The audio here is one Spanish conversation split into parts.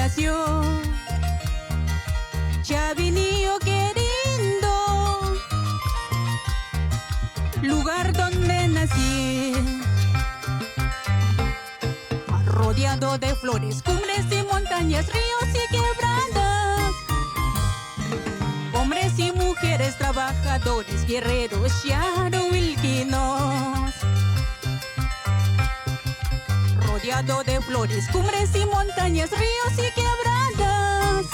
nació. Chavinillo querido, lugar donde nací, rodeado de flores, cumbres y montañas, ríos y quebradas, hombres y mujeres, trabajadores, guerreros, yaruilquinos. Rodeado de flores, cumbres y montañas, ríos y quebradas,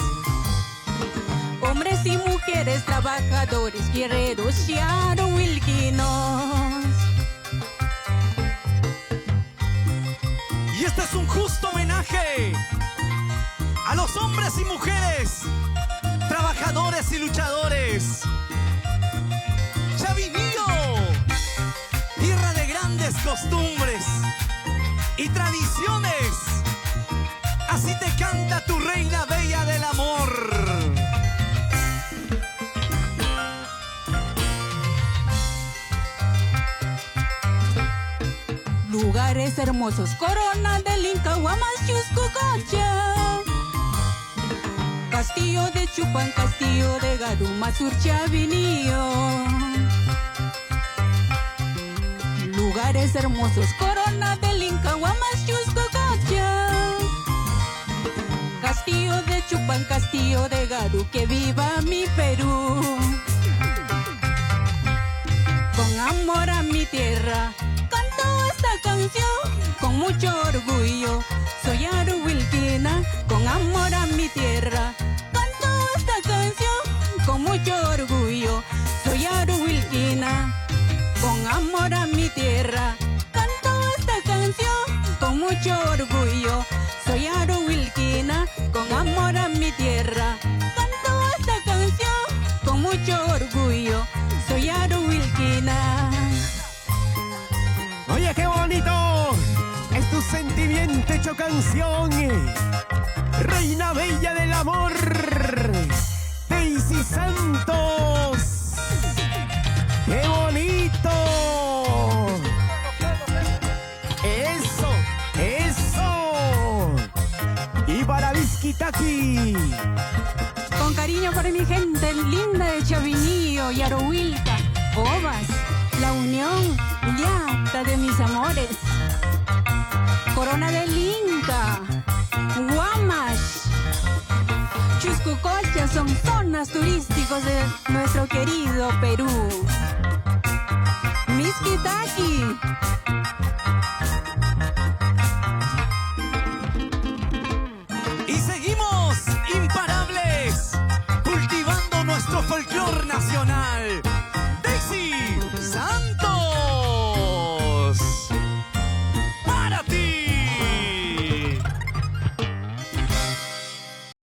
hombres y mujeres, trabajadores, guerreros, yaruilquinos. Y este es un justo homenaje a los hombres y mujeres, trabajadores y luchadores. Chavinillo, tierra de grandes costumbres y tradiciones. Así te canta tu reina bella del amor. Lugares hermosos, Corona del Inca, Huamas, Chuscucocha, Castillo de Chupan, Castillo de Garuma, Sur Chavinillo. Lugares hermosos, Corona del Inca, Huamas, Chuscucocha, Castillo de Chupan, Castillo de Garu, que viva mi Perú. Con amor a mi tierra canto esta canción, con mucho orgullo, soy yaruilquina. Con amor a mi tierra canto esta canción, con mucho orgullo, soy yaruilquina. Con amor a mi tierra canto esta canción, con mucho orgullo, soy yaruilquina. Con amor a mi tierra canto esta canción, con mucho orgullo, soy yaruilquina. Oye, qué bonito es tu sentimiento hecho canción, reina bella del amor, Daisy Santos. ¡Qué bonito! ¡Eso! ¡Eso! Y para Vizquitaqui. Con cariño para mi gente linda de Chavinillo, Yaruilca, Ovas, La Unión, Llata de mis amores, Corona del Inca, Huamas, Chuscucocha, son zonas turísticos de nuestro querido Perú. Vizquitaqui.